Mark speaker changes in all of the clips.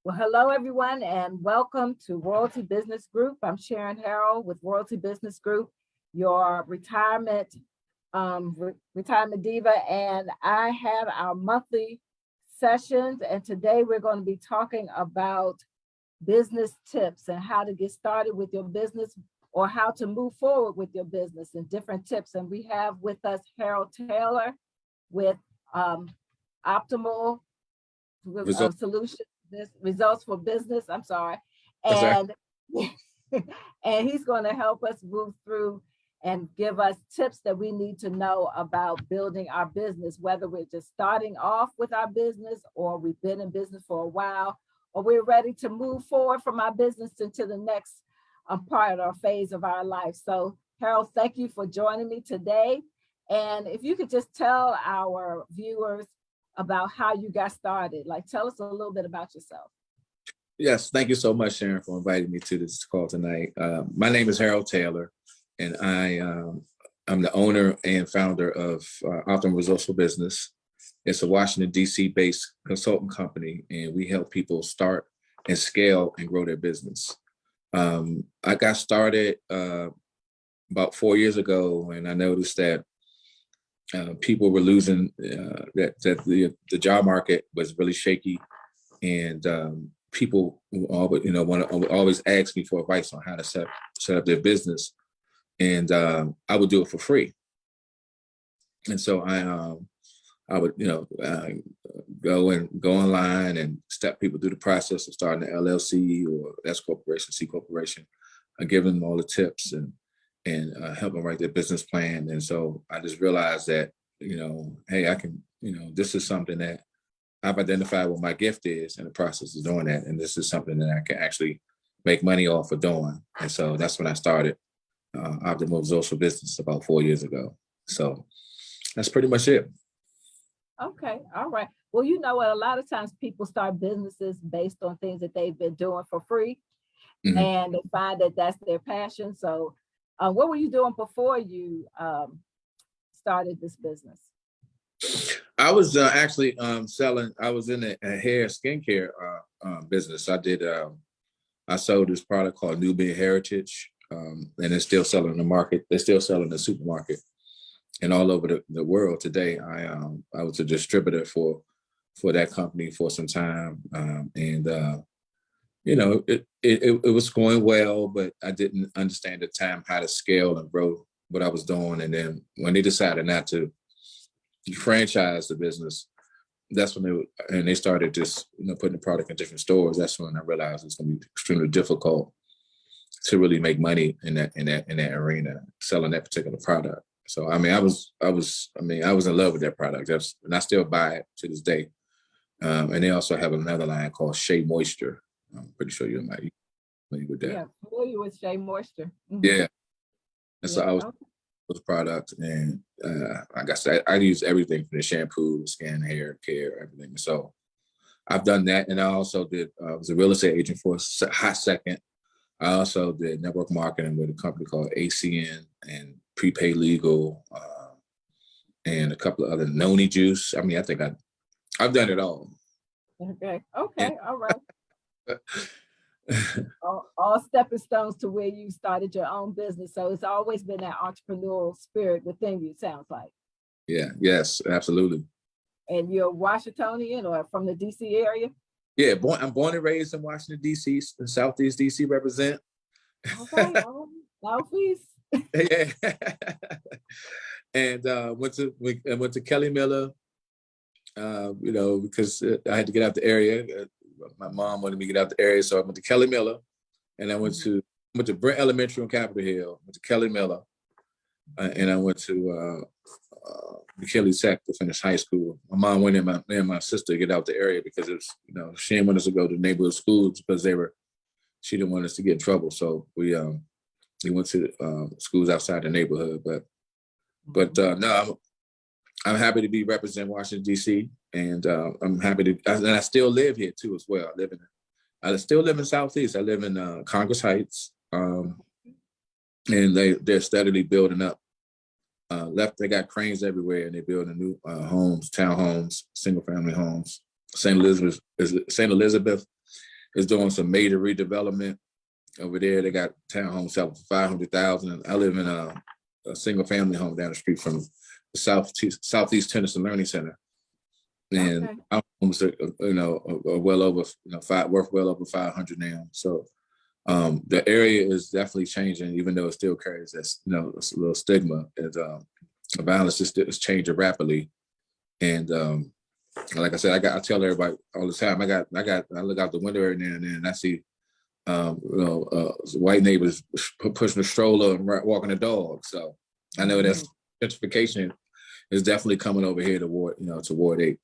Speaker 1: Well, hello, everyone, and welcome to Royalty Business Group. I'm Sharon Harrell with Royalty Business Group, your retirement diva, and I have our monthly sessions. And today we're going to be talking about business tips and how to get started with your business or how to move forward with your business and different tips. And we have with us Harold Taylor with Optimal Solutions. Results for business. I'm sorry. And and he's going to help us move through and give us tips that we need to know about building our business, whether we're just starting off with our business or we've been in business for a while, or we're ready to move forward from our business into the next part or phase of our life. So Harold, thank you for joining me today. And if you could just tell our viewers about how you got started. Like, tell us a little bit about yourself.
Speaker 2: Yes, thank you so much, Sharon, for inviting me to this call tonight. My name is Harold Taylor, and I'm the owner and founder of Optimal Resourceful Business. It's a Washington, D.C. based consultant company, and we help people start and scale and grow their business. I got started about 4 years ago, and I noticed that people were losing, that the job market was really shaky, and people always ask me for advice on how to set up their business, and I would do it for free. And so I would go online and step people through the process of starting an LLC or S corporation, C corporation. I give them all the tips and help them write their business plan. And so I just realized that, hey, I can, this is something that I've identified what my gift is in the process of doing that. And this is something that I can actually make money off of doing. And so that's when I started Optimal Resourceful Business about 4 years ago. So that's pretty much it.
Speaker 1: Okay. All right. Well, you know what? A lot of times people start businesses based on things that they've been doing for free. Mm-hmm. And they find that that's their passion. So what were you doing before you started this business?
Speaker 2: I was actually selling. I was in a hair skincare business. I sold this product called Nubian Heritage, and it's still selling in the market. They're still selling in the supermarket and all over the world today. I was a distributor for that company for some time, it was going well, but I didn't understand at the time how to scale and grow what I was doing. And then when they decided not to franchise the business, that's when they started just putting the product in different stores. That's when I realized it's going to be extremely difficult to really make money in that arena selling that particular product. So I was in love with that product. And I still buy it to this day. And they also have another line called Shea Moisture. I'm pretty sure you're familiar with that.
Speaker 1: Yeah, familiar with Shea Moisture. Mm-hmm.
Speaker 2: Yeah. And so I was those products, and like I said, I use everything from the shampoo, skin, hair care, everything. So I've done that, and I also was a real estate agent for a hot second. I also did network marketing with a company called ACN and prepaid legal, and a couple of other Noni Juice. I mean, I think I've done it all.
Speaker 1: Okay. All right. all stepping stones to where you started your own business. So it's always been that entrepreneurial spirit within you, sounds like.
Speaker 2: Yeah, yes, absolutely.
Speaker 1: And you're Washingtonian or from the DC area?
Speaker 2: Yeah, I'm born and raised in Washington, DC, Southeast DC represent.
Speaker 1: Okay, Southeast.
Speaker 2: Yeah. And went to Kelly Miller, because I had to get out the area. My mom wanted me to get out the area, so I went to Kelly Miller, and I went to Brent Elementary on Capitol Hill. Went to Kelly Miller, and I went to McKinley Tech to finish high school. My mom went in, my sister to get out the area because it was, she didn't want us to go to neighborhood schools because she didn't want us to get in trouble. So we went to schools outside the neighborhood. But no, I'm happy to be representing Washington D.C. and I'm happy and I still live here too as well. I still live in Southeast. I live in Congress Heights, and they're steadily building up. They got cranes everywhere, and they're building new homes, townhomes, single family homes. St. Elizabeth is doing some major redevelopment over there. They got townhomes selling for 500,000. I live in a single family home down the street from the Southeast Tennyson Learning Center, and
Speaker 1: Okay.
Speaker 2: our homes are, are well over, worth well over 500 now. So the area is definitely changing, even though it still carries this, a little stigma. And violence is changing rapidly. And like I said, I tell everybody all the time, I look out the window every now and then, and I see, white neighbors pushing a stroller and walking a dog. So I know that gentrification is definitely coming over here toward Ward 8.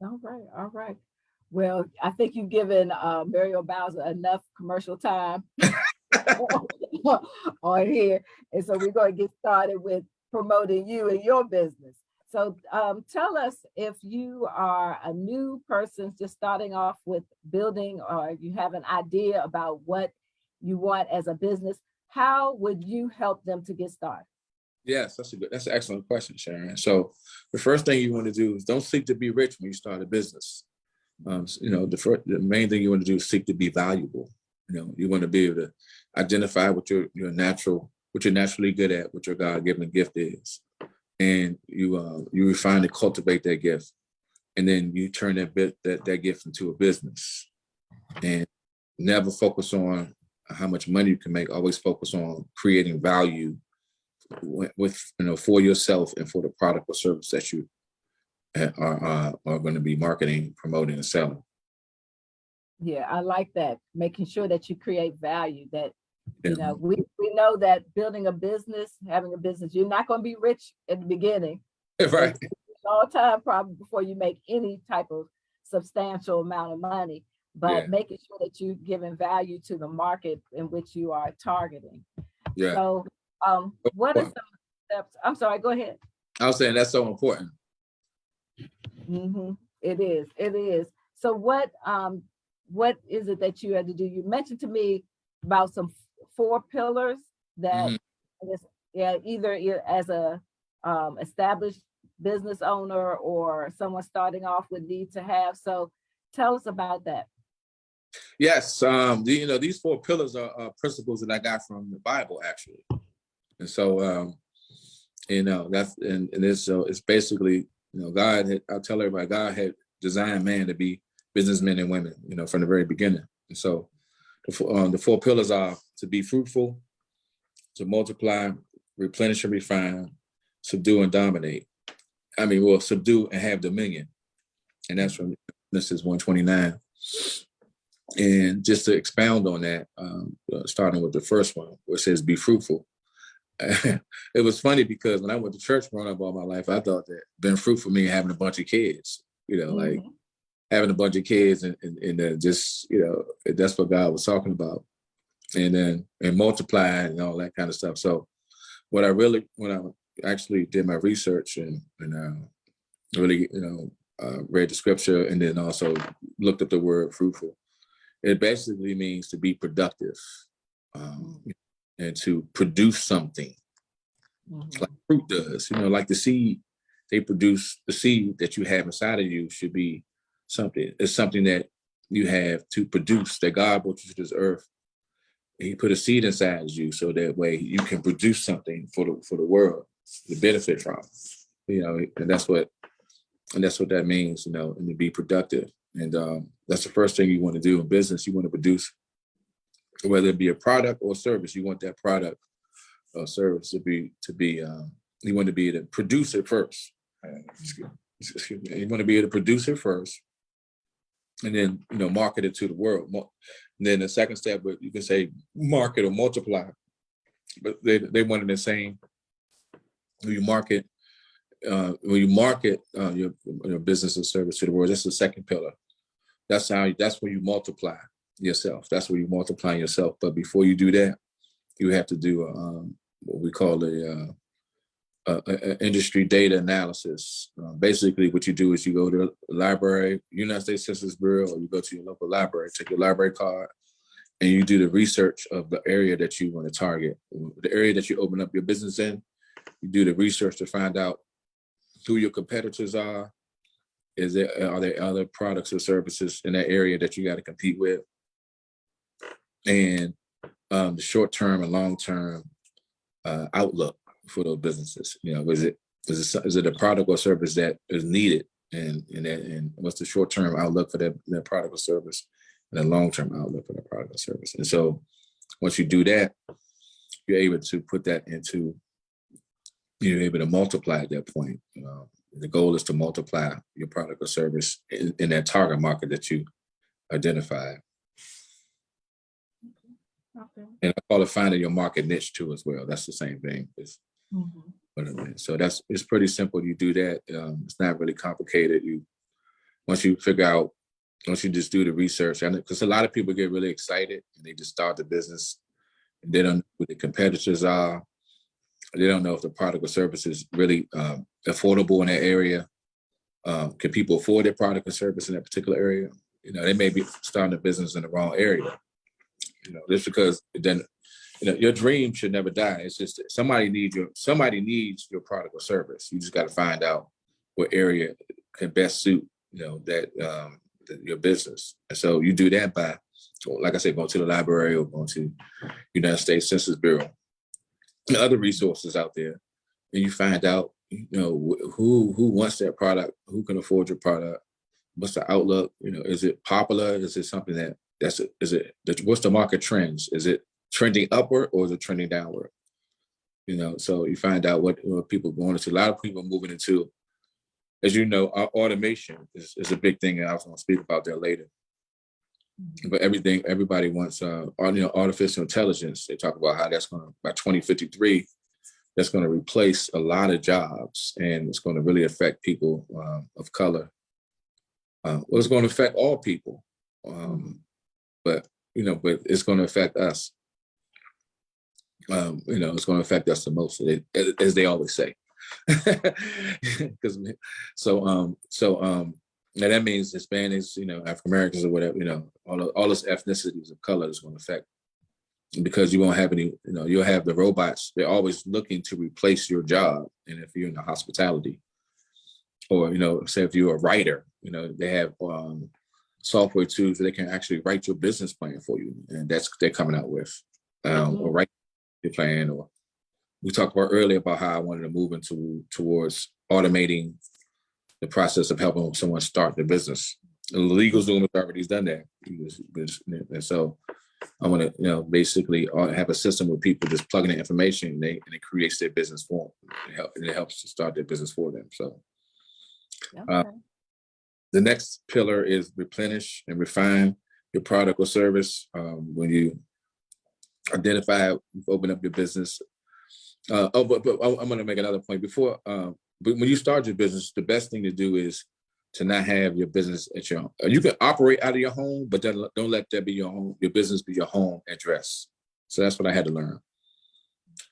Speaker 1: All right, all right. Well, I think you've given Muriel Bowser enough commercial time on here. And so we're going to get started with promoting you and your business. So tell us, if you are a new person just starting off with building, or you have an idea about what you want as a business, how would you help them to get started?
Speaker 2: Yes, that's an excellent question, Sharon. So the first thing you want to do is don't seek to be rich when you start a business. The main thing you want to do is seek to be valuable. You want to be able to identify what you're naturally good at, what your God-given gift is, and you refine and cultivate that gift, and then you turn that gift into a business. And never focus on how much money you can make. Always focus on creating value for yourself and for the product or service that you are going to be marketing, promoting, and selling.
Speaker 1: Yeah, I like that. Making sure that you create value. That we know that building a business, having a business, you're not going to be rich at the beginning.
Speaker 2: Right.
Speaker 1: It's a long time probably before you make any type of substantial amount of money. But making sure that you're giving value to the market in which you are targeting.
Speaker 2: Yeah.
Speaker 1: So what are some steps? I'm sorry, go ahead.
Speaker 2: I was saying that's so important.
Speaker 1: Mm-hmm. It is. So what is it that you had to do? You mentioned to me about some 4 pillars that either as a established business owner or someone starting off would need to have. So tell us about that.
Speaker 2: Yes, these 4 pillars are principles that I got from the Bible, actually. And so it's basically, I'll tell everybody, God had designed man to be businessmen and women, from the very beginning. And so the 4 pillars are to be fruitful, to multiply, replenish and refine, subdue and dominate. Subdue and have dominion. And that's from Genesis 1:29. And just to expound on that, starting with the first one, where it says be fruitful. It was funny because when I went to church growing up all my life, I thought that being fruitful means having a bunch of kids, like having a bunch of kids and just, that's what God was talking about. And multiplying and all that kind of stuff. So when I actually did my research and really, read the scripture and then also looked up the word fruitful, it basically means to be productive and to produce something like fruit does. Like the seed, they produce the seed that you have inside of you should be something. It's something that you have to produce, that God brought you to this earth. He put a seed inside you so that way you can produce something for the world to benefit from. And that's what that means, and to be productive. And that's the first thing you want to do in business. You want to produce, whether it be a product or service. You want that product or service to be. You want to be able to produce it first. Excuse me. You want to be able to produce it first, and then market it to the world. And then the second step, but you can say market or multiply, but they one and the same. When you market your business or service to the world, that's the second pillar. That's where you multiply yourself. That's where you multiply yourself. But before you do that, you have to do what we call a industry data analysis. Basically, what you do is you go to the library, United States Census Bureau, or you go to your local library, take your library card, and you do the research of the area that you want to target, the area that you open up your business in. You do the research to find out who your competitors are. Are there other products or services in that area that you got to compete with? and the short-term and long-term outlook for those businesses. You know, is it a product or service that is needed, and what's the short-term outlook for that product or service, and the long-term outlook for that product or service. And so once you do that, you're able to put that into, you're able to multiply at that point. The goal is to multiply your product or service in that target market that you identify.
Speaker 1: Okay.
Speaker 2: And I call it finding your market niche too as well. That's the same thing. So it's pretty simple. You do that. It's not really complicated. Once you just do the research, because a lot of people get really excited and they just start the business and they don't know who the competitors are. They don't know if the product or service is really affordable in that area. Can people afford their product or service in that particular area? You know, they may be starting a business in the wrong area. You know, just because then, you know, your dream should never die. It's just that somebody needs your product or service. You just got to find out what area can best suit, you know, that your business. And so you do that by, like I said, going to the library or going to United States Census Bureau and other resources out there, and you find out, you know, who wants that product, who can afford your product, what's the outlook, you know, is it popular, is it something what's the market trends, is it trending upward or is it trending downward, you know? So you find out what people are going into. A lot of people are moving into, as you know, automation is a big thing, and I was going to speak about that later. But everybody wants, artificial intelligence. They talk about how that's going to, by 2053, that's going to replace a lot of jobs, and it's going to really affect people of color. Well, it's going to affect all people, but it's going to affect us. It's going to affect us the most, as they always say. And that means Hispanics, you know, African Americans or whatever, you know, all those ethnicities of color is going to affect, because you won't have any, you know, you'll have the robots. They're always looking to replace your job. And if you're in the hospitality, or, you know, say if you're a writer, you know, they have software tools that they can actually write your business plan for you. And they're coming out with, or write your plan. Or we talked about earlier about how I wanted to move towards automating the process of helping someone start their business. And LegalZoom has already done that. And so I want to, you know, basically have a system where people just plug in the information and it creates their business for them. It helps to start their business for them. So the next pillar is replenish and refine your product or service. When you identify, open up your business. But I'm going to make another point before. But when you start your business, the best thing to do is to not have your business at your home. You can operate out of your home, but don't let that be your home. Your business be your home address. So that's what I had to learn.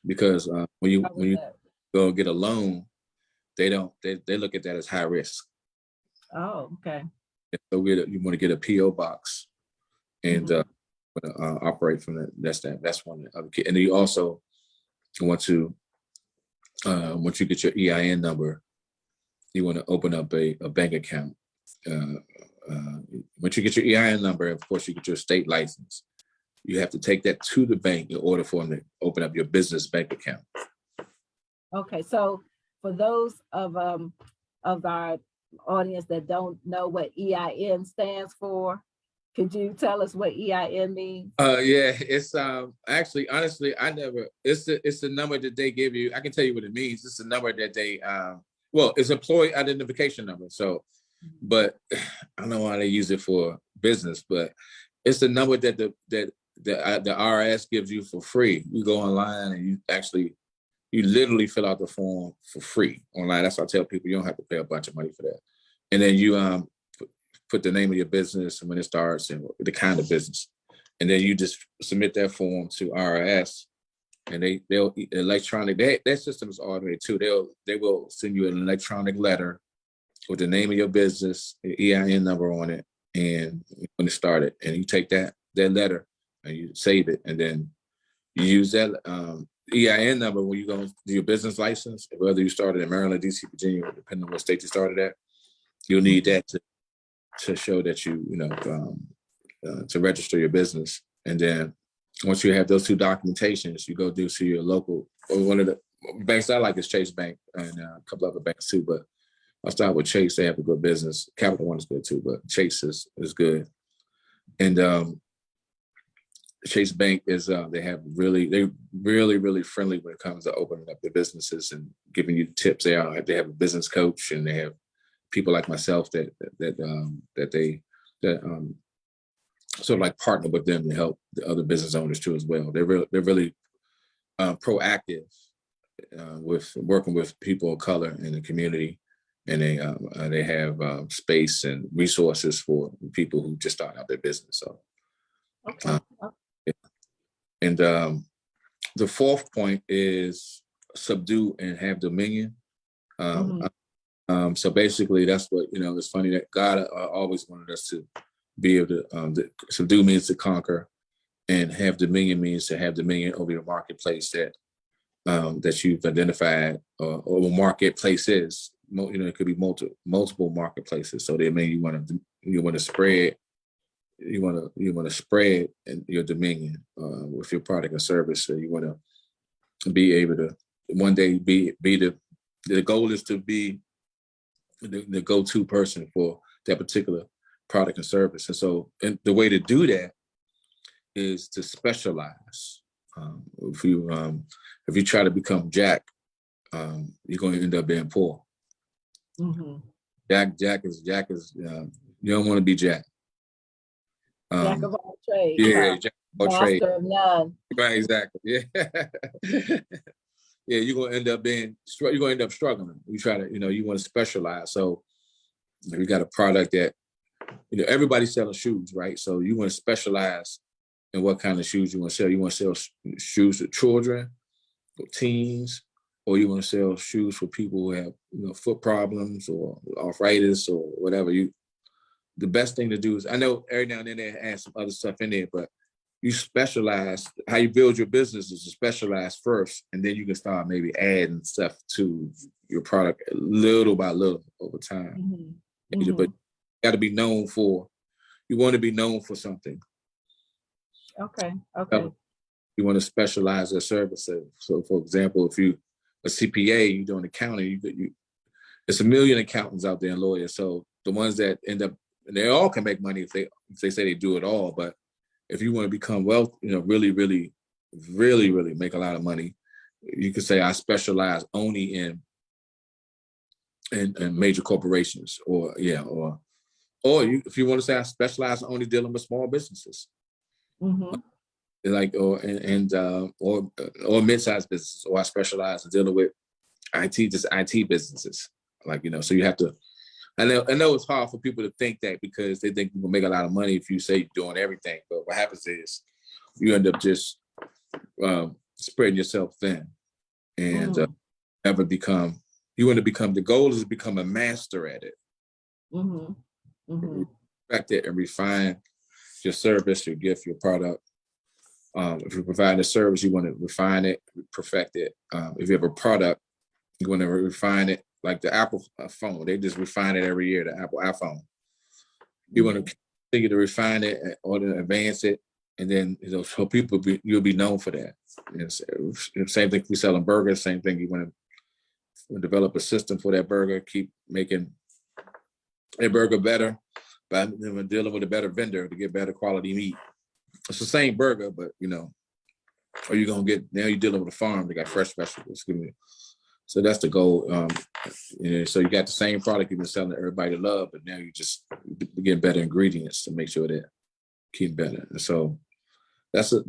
Speaker 2: Because when you go get a loan, they look at that as high risk.
Speaker 1: Oh, okay.
Speaker 2: So you want to get a PO box and operate from that. That's one of the other key. And then you also want to. Once you get your EIN number, you want to open up a bank account. Once you get your EIN number, of course, you get your state license. You have to take that to the bank in order for them to open up your business bank account.
Speaker 1: Okay, so for those of our audience that don't know what EIN stands for, could you tell us what EIN means?
Speaker 2: Yeah, it's actually, honestly, it's the number that they give you. I can tell you what it means. It's the number that they it's employee identification number. So, but I don't know why they use it for business, but it's the number that the IRS gives you for free. You go online and you literally fill out the form for free online. That's why I tell people you don't have to pay a bunch of money for that. And then you put the name of your business and when it starts and the kind of business. And then you just submit that form to IRS, and they'll electronic, their system is automated too. They will send you an electronic letter with the name of your business, the EIN number on it, and when it started. And you take that letter and you save it, and then you use that EIN number when you go do your business license, whether you started in Maryland, DC, Virginia, depending on what state you started at. You'll need that to show that to register your business. And then once you have those two documentations, you go do to your local, or one of the banks I like is Chase Bank and a couple other banks too. But I'll start with Chase. They have a good business. Capital One is good too, but Chase is good. And Chase Bank is they're really friendly when it comes to opening up their businesses and giving you tips. They have a business coach, and they have people like myself that sort of like partner with them to help the other business owners too as well. They're really proactive with working with people of color in the community, and they have space and resources for people who just start out their business. So,
Speaker 1: Okay.
Speaker 2: and the fourth point is subdue and have dominion. So basically, that's what, it's funny that God always wanted us to be able to subdue means to conquer, and have dominion means to have dominion over your marketplace that you've identified, or marketplaces. It could be multiple marketplaces. So they mean you want to spread. You want to spread your dominion with your product and service. So you want to be able to one day be the goal is to be the go-to person for that particular product and service. And so, and the way to do that is to specialize. If you try to become Jack, you're going to end up being poor. Jack is you don't want to be Jack.
Speaker 1: Jack of all trades.
Speaker 2: Yeah, Jack of all trades.
Speaker 1: Master of none.
Speaker 2: Right, exactly. Yeah. Yeah, you're gonna end up struggling. You try to, you want to specialize. So if you got a product that, everybody's selling shoes, right? So you want to specialize in what kind of shoes you want to sell. You want to sell shoes for children, for teens, or you want to sell shoes for people who have, foot problems or arthritis or whatever. The best thing to do is, I know every now and then they add some other stuff in there, but you specialize. How you build your business is to specialize first, and then you can start maybe adding stuff to your product little by little over time. But you got to be known for. You want to be known for something.
Speaker 1: Okay.
Speaker 2: You want to specialize their services. So, for example, if you a CPA, you're doing accounting, it's a million accountants out there and lawyers. So the ones that end up, and they all can make money if they say they do it all, but if you want to become really, really, really, really make a lot of money, you could say I specialize only in major corporations, or if you want to say I specialize only dealing with small businesses, like or mid-sized businesses, or I specialize in dealing with IT businesses, so you have to. I know it's hard for people to think that, because they think you will make a lot of money if you say you're doing everything. But what happens is you end up just spreading yourself thin, and you want to become, the goal is to become a master at it. Perfect it and refine your service, your gift, your product. If you provide a service, you want to refine it, perfect it. If you have a product, you want to refine it. Like the Apple phone, they just refine it every year, the Apple iPhone. You want to continue to refine it or to advance it, and then so you'll be known for that. Same thing if we selling burgers, same thing. You want to develop a system for that burger, keep making a burger better by dealing with a better vendor to get better quality meat. It's the same burger, but or you're gonna get, now you're dealing with a farm, they got fresh vegetables. So that's the goal. So you got the same product you've been selling to everybody to love, but now you just get better ingredients to make sure that keep better. And so that's really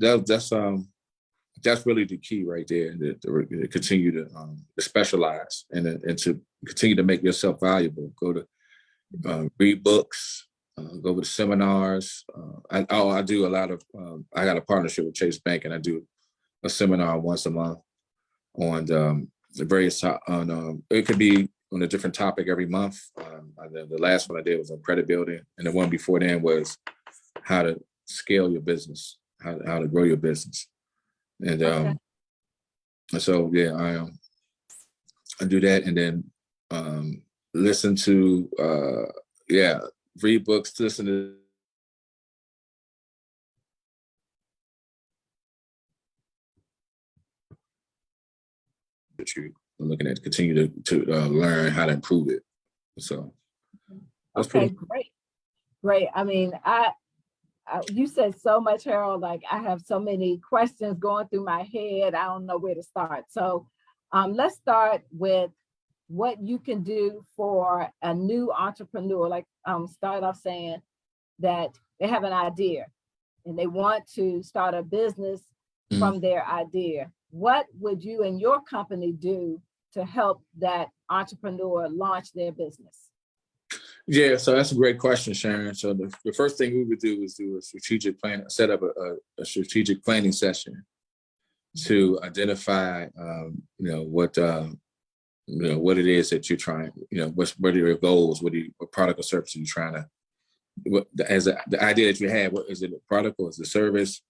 Speaker 2: the key right there. To continue to specialize and to continue to make yourself valuable. Go to read books, go to seminars. I do a lot of. I got a partnership with Chase Bank, and I do a seminar once a month on the various it could be on a different topic every month. The last one I did was on credit building, and the one before then was how to scale your business, how to grow your business, and so I do that, and then listen to read books, listen to that you're looking at, continue to learn how to improve it. So that's
Speaker 1: Okay,
Speaker 2: pretty.
Speaker 1: great. I mean, you said so much, Harold. Like I have so many questions going through my head. I don't know where to start. So let's start with what you can do for a new entrepreneur. Like start off saying that they have an idea and they want to start a business from their idea. What would you and your company do to help that entrepreneur launch their business?
Speaker 2: Yeah, so that's a great question, Sharon. So the first thing we would do is do a strategic plan, set up a strategic planning session to identify, what it is that you're trying, what are your goals, what product or service are you trying to, the idea that you have, what is it, a product or is it a service,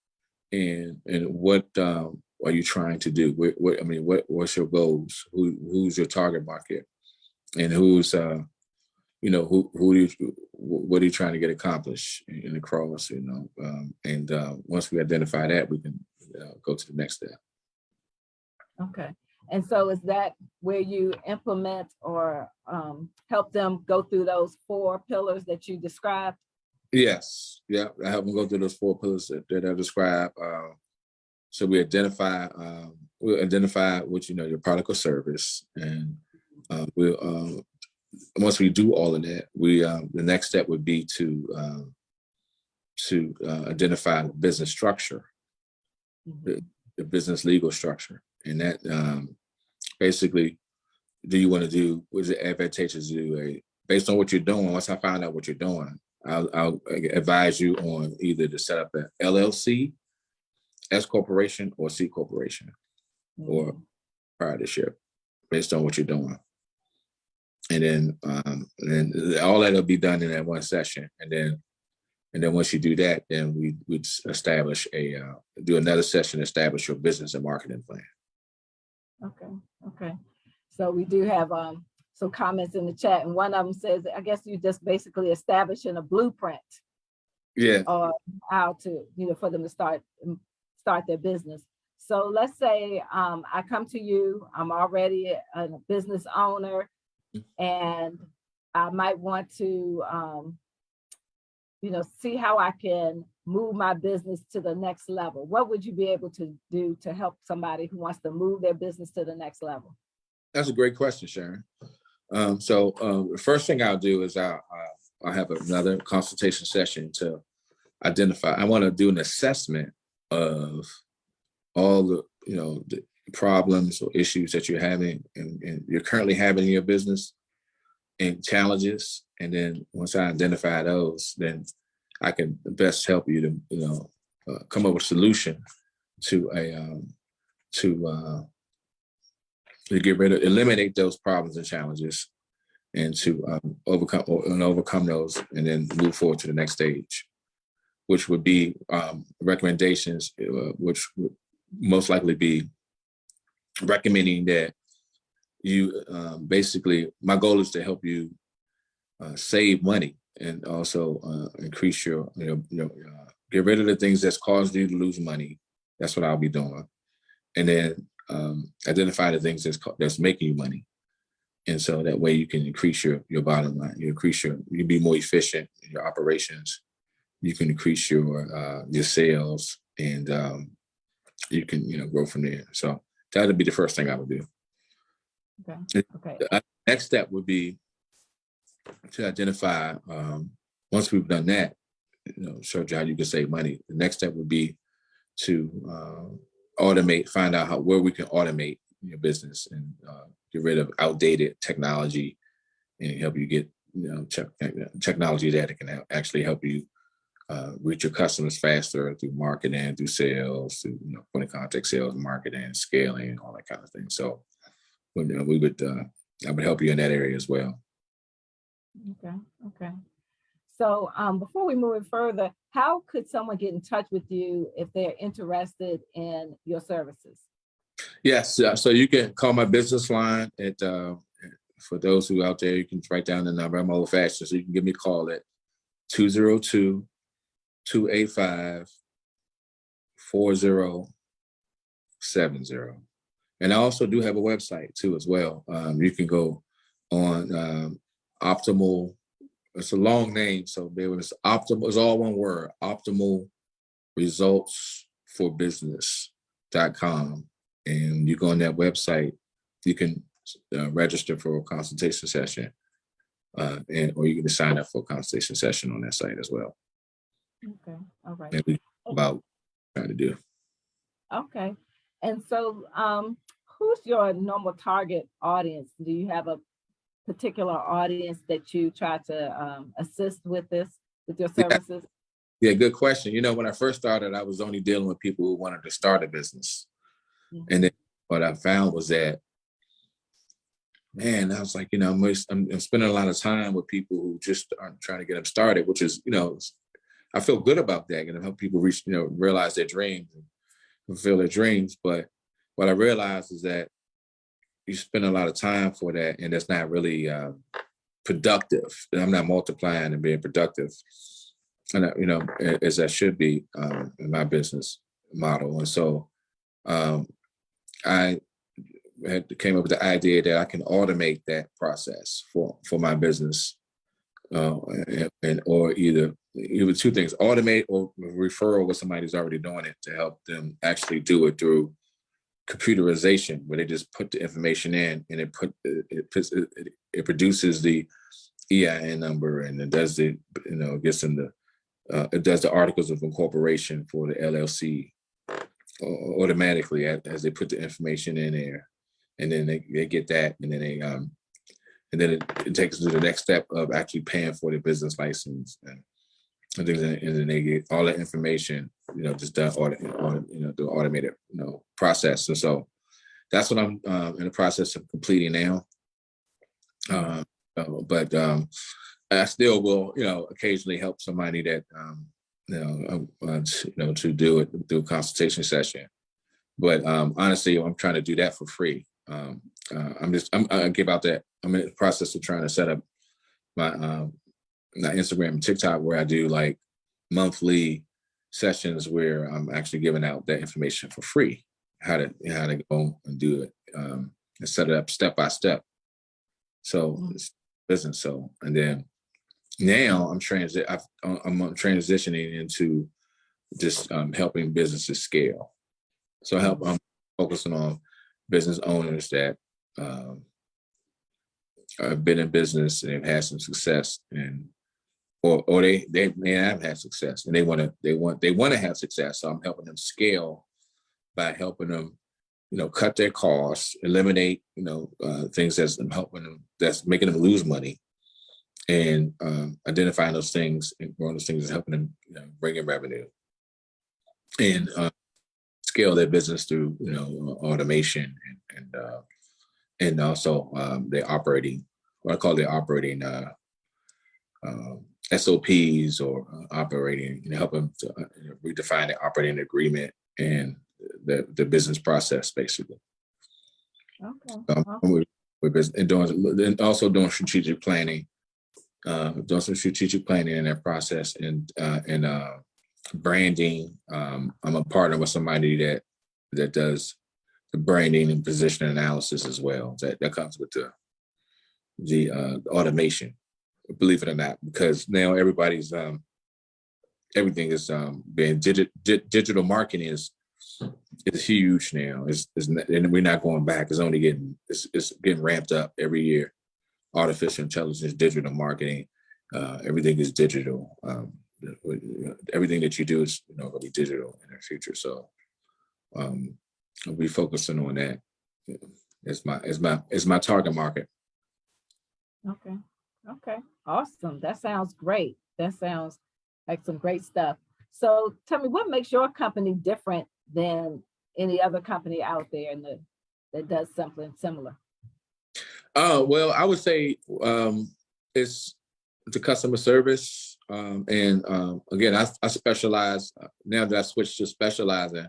Speaker 2: and what are you trying to do? What's your goals? Who's your target market, and who's what are you trying to get accomplished and across, once we identify that, we can go to the next step.
Speaker 1: Okay. And so is that where you implement or help them go through those 4 pillars that you described?
Speaker 2: Yes. Yeah. I help them go through those 4 pillars that are described. So we identify which, your product or service, and once we do all of that, the next step would be to identify the business structure, the business legal structure, and that basically, do you want to do? Was it advantageous to do based on what you're doing? Once I find out what you're doing, I'll advise you on either to set up an LLC, S corporation, or C corporation, or partnership, based on what you're doing. And then all that'll be done in that one session. And then once you do that, then we'd establish do another session, establish your business and marketing plan.
Speaker 1: Okay. So we do have some comments in the chat, and one of them says, I guess you just basically establishing a blueprint.
Speaker 2: Yeah.
Speaker 1: Or how to, for them to start their business. So let's say I come to you, I'm already a business owner, and I might want to, see how I can move my business to the next level. What would you be able to do to help somebody who wants to move their business to the next level?
Speaker 2: That's a great question, Sharon. So the first thing I'll do is I'll have another consultation session to identify. I want to do an assessment of all the problems or issues that you're having and you're currently having in your business, and challenges. And then once I identify those, then I can best help you to come up with a solution to eliminate those problems and challenges, and to overcome those, and then move forward to the next stage, which would be recommendations, which would most likely be recommending that you basically, my goal is to help you save money, and also increase your, get rid of the things that's caused you to lose money. That's what I'll be doing. And then identify the things that's making you money. And so that way you can increase your bottom line. You can be more efficient in your operations. You can increase your sales, and you can grow from there. So that would be the first thing I would do.
Speaker 1: Okay.
Speaker 2: The next step would be to identify, once we've done that, showed you how you can save money. The next step would be to automate, find out where we can automate your business, and get rid of outdated technology, and help you get technology that can actually help you reach your customers faster through marketing, through sales, through point of contact sales, marketing, scaling, all that kind of thing. So I would help you in that area as well.
Speaker 1: Okay. So before we move further, how could someone get in touch with you if they're interested in your services? Yes,
Speaker 2: so you can call my business line at, for those who out there, you can write down the number. I'm old fashioned, so you can give me a call at 202-285-4070. And I also do have a website too as well. You can go on Optimal. It's a long name, so there was Optimal. It's all one word. Optimal Results for Business.com, and you go on that website. You can register for a consultation session, or you can sign up for a consultation session on that site as well.
Speaker 1: Okay, all right.
Speaker 2: Maybe about trying to do.
Speaker 1: Okay, and so who's your normal target audience? Do you have a particular audience that you try to assist with your services?
Speaker 2: Yeah, good question. When I first started, I was only dealing with people who wanted to start a business. Mm-hmm. And then what I found was that, man, I was like, I'm spending a lot of time with people who just aren't trying to get them started, which is, I feel good about that and help people reach, realize their dreams and fulfill their dreams. But what I realized is that you spend a lot of time for that, and that's not really productive. I'm not multiplying and being productive, and as I should be in my business model. And so I came up with the idea that I can automate that process for my business, or either two things: automate or referral with somebody who's already doing it to help them actually do it through computerization, where they just put the information in and it produces the EIN number, and it does gets them it does the articles of incorporation for the LLC automatically as they put the information in there, and then they get that, and then it takes them to the next step of actually paying for the business license and things, and then they get all that information, just done the automated, process. And so that's what I'm in the process of completing now. But I still will, occasionally help somebody that, to do it through a consultation session. But honestly, I'm trying to do that for free. I give out that. I'm in the process of trying to set up my Instagram and TikTok, where I do like monthly sessions where I'm actually giving out that information for free, how to go and do it, and set it up step by step. So it's business. So, and then now I'm transitioning into just have businesses scale. So I'm focusing on business owners that have been in business and they've had some success, and or they may have had success and they want to have success. So I'm helping them scale by helping them, cut their costs, eliminate, things that's making them lose money, and identifying those things and growing those things and helping them, bring in revenue, and scale their business through, automation and also their operating, what I call their operating SOPs, or operating, help them to redefine the operating agreement and the business process, basically. Okay. And also doing strategic planning, doing some strategic planning in that process, and branding. I'm a partner with somebody that does the branding and position analysis as well. That comes with the automation, believe it or not, because now everybody's everything is being digital marketing is huge now. And we're not going back. It's only getting ramped up every year. Artificial intelligence, digital marketing, everything is digital. Everything that you do is going to be digital in the future. So I'll be focusing on that. It's my target market.
Speaker 1: Okay. Awesome. That sounds great. That sounds like some great stuff. So tell me, what makes your company different than any other company out there that does something similar?
Speaker 2: Well, I would say it's the customer service. And again, I specialize, now that I switched to specializing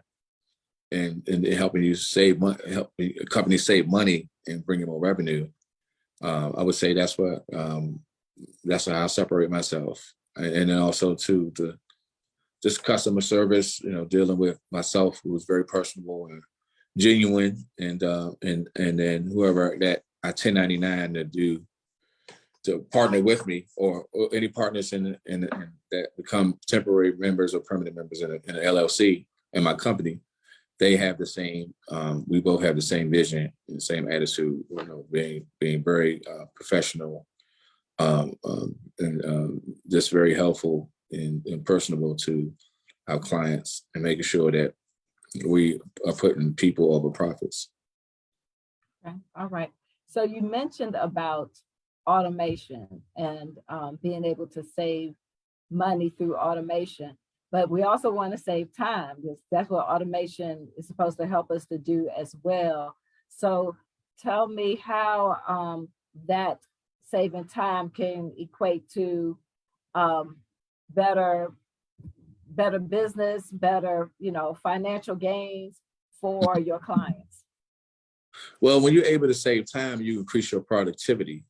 Speaker 2: in helping you save money, help companies save money and bring in more revenue. I would say that's how I separate myself. And then also too, just customer service, dealing with myself, who was very personable, and genuine, and then whoever that I 1099 to partner with me, or any partners in that become temporary members or permanent members in an LLC in my company, they have the same. We both have the same vision and the same attitude. Being very professional, and just very helpful and personable to our clients, and making sure that we are putting people over profits.
Speaker 1: Okay. All right. So you mentioned about automation and being able to save money through automation, but we also want to save time, because that's what automation is supposed to help us to do as well. So tell me how that saving time can equate to better business, better, financial gains for your clients.
Speaker 2: Well, when you're able to save time, you increase your productivity.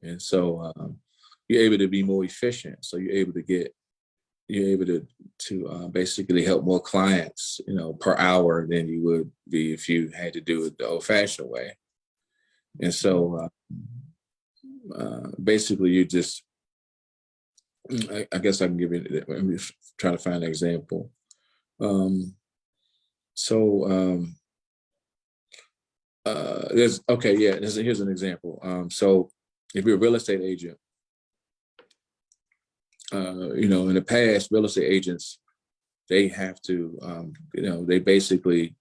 Speaker 2: And so you're able to be more efficient. So you're able to basically help more clients, per hour than you would be if you had to do it the old-fashioned way. And so basically you just, I guess I can give you, let me try to find an example. Here's an example. So if you're a real estate agent, in the past, real estate agents, they have to, they basically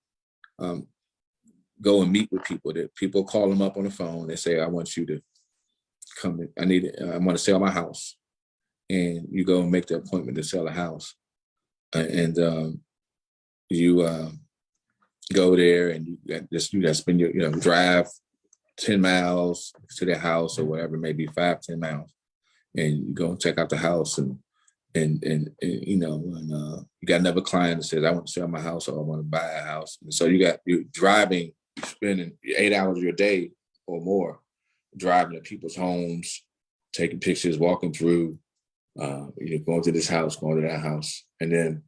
Speaker 2: go and meet with people. That people call them up on the phone. They say, I want you to come. I want to sell my house. And you go and make the appointment to sell a house. And you go there, and you got to spend your, drive 10 miles to their house, or whatever, maybe 5-10 miles. And you go and check out the house, and you got another client that says, I want to sell my house, or I want to buy a house. And so you're driving, you're spending 8 hours of your day or more driving to people's homes, taking pictures, walking through, going to this house, going to that house. And then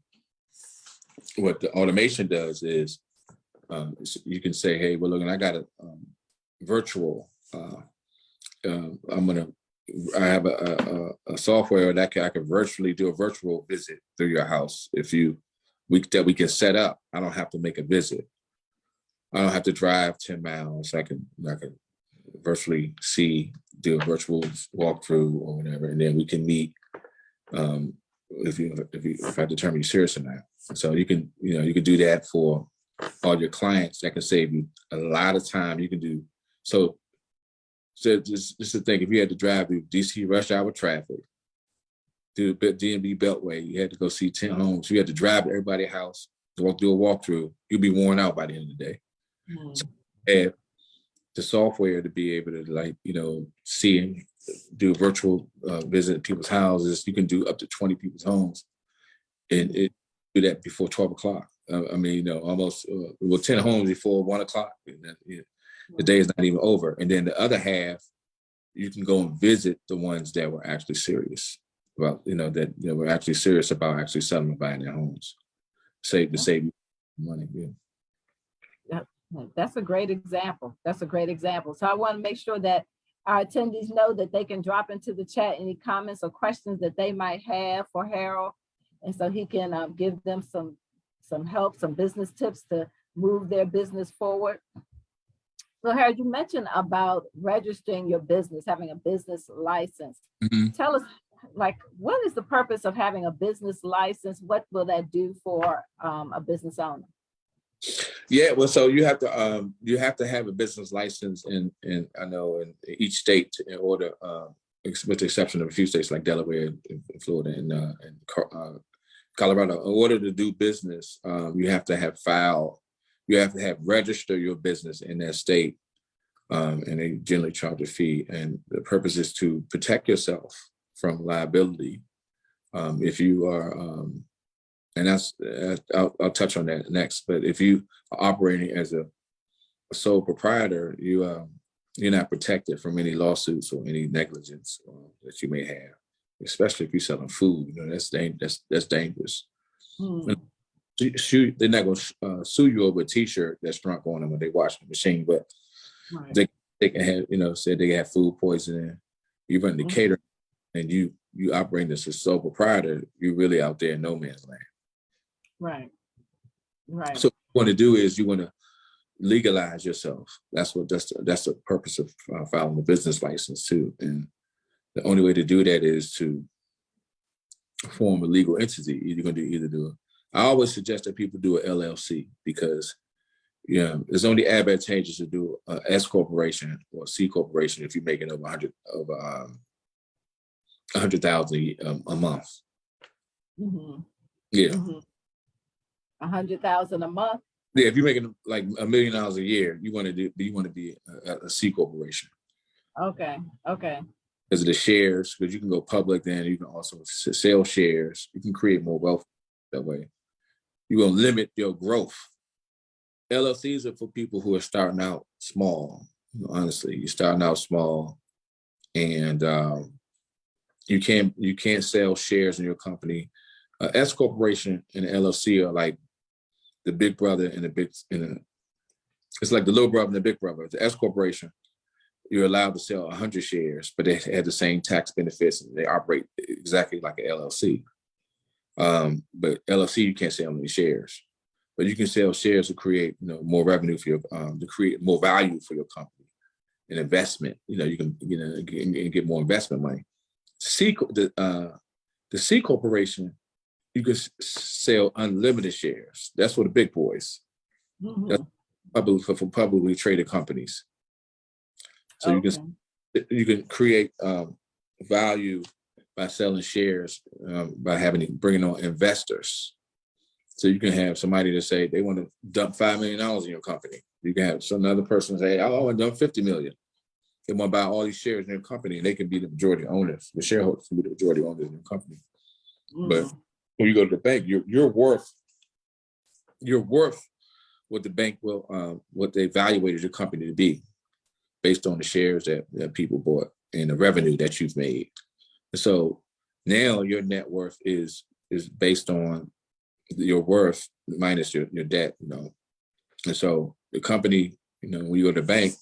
Speaker 2: what the automation does is you can say, hey, well, look, and I got a virtual, I have a software that I can virtually do a virtual visit through your house. That we can set up. I don't have to make a visit. I don't have to drive 10 miles. I can virtually do a virtual walkthrough or whatever, and then we can meet if I determine you're serious or not. So you can do that for all your clients. That can save you a lot of time. You can do so just to think, if you had to drive through DC rush hour traffic, do the DMV Beltway, you had to go see 10 homes. You had to drive to everybody's house to do a walkthrough. You'd be worn out by the end of the day. So have the software to be able to see and do a virtual visit at people's houses. You can do up to 20 people's homes, and do that before 12 o'clock. Almost 10 homes before 1 o'clock. The day is not even over. And then the other half, you can go and visit the ones that were actually serious about, were actually serious about actually selling and buying their homes. Save money.
Speaker 1: Yeah. That's a great example. So I want to make sure that our attendees know that they can drop into the chat any comments or questions that they might have for Harold. And so he can give them some help, some business tips to move their business forward. So Harold, you mentioned about registering your business, having a business license. Mm-hmm. Tell us, what is the purpose of having a business license? What will that do for a business owner?
Speaker 2: Yeah, well, so you have to have a business license in each state in order, with the exception of a few states like Delaware and Florida and Colorado. In order to do business, you have to register your business in that state, and they generally charge a fee. And the purpose is to protect yourself from liability. If you are, and I'll touch on that next. But if you are operating as a sole proprietor, you're not protected from any lawsuits or any negligence that you may have, especially if you're selling food. That's dangerous. they're not going to sue you over a T-shirt that's drunk on them when they wash the machine, but
Speaker 1: Right.
Speaker 2: they can have, say they have food poisoning, you run the catering, and you operate as a sole proprietor, you're really out there in no man's land.
Speaker 1: Right. Right.
Speaker 2: So what you want to do is you want to legalize yourself. That's the purpose of filing a business license too. And the only way to do that is to form a legal entity. You're going to either do it. I always suggest that people do an LLC because it's only advantageous to do an S corporation or a C corporation if you're making over 100,000 a month.
Speaker 1: Mm-hmm.
Speaker 2: Yeah.
Speaker 1: Mm-hmm. 100,000 a month.
Speaker 2: Yeah, if you're making like $1 million a year, you want to be a C corporation.
Speaker 1: Okay. Okay.
Speaker 2: Because of the shares, because you can go public, then you can also sell shares. You can create more wealth that way. You're going to limit your growth. LLCs are for people who are starting out small. Honestly, you're starting out small, and you can't sell shares in your company. S corporation and LLC are like the big brother and it's like the little brother and the big brother. The S corporation, you're allowed to sell 100 shares, but they have the same tax benefits and they operate exactly like an LLC. But LLC, you can't sell any shares, but you can sell shares to create, more revenue for to create more value for your company, an investment. You can, get more investment money. The C corporation, you can sell unlimited shares. That's for the big boys.
Speaker 1: Mm-hmm.
Speaker 2: That's for publicly traded companies. So you can create value by selling shares, by bringing on investors. So you can have somebody to say they want to dump $5 million in your company. You can have another person say, "I want to dump $50 million." They want to buy all these shares in your company, and they can be the majority owners. The shareholders can be the majority owners in your company. Mm-hmm. But when you go to the bank, you're worth what the bank will, what they evaluated your company to be, based on the shares that people bought and the revenue that you've made. And so now your net worth is based on your worth minus your debt, And so the company, when you go to the bank,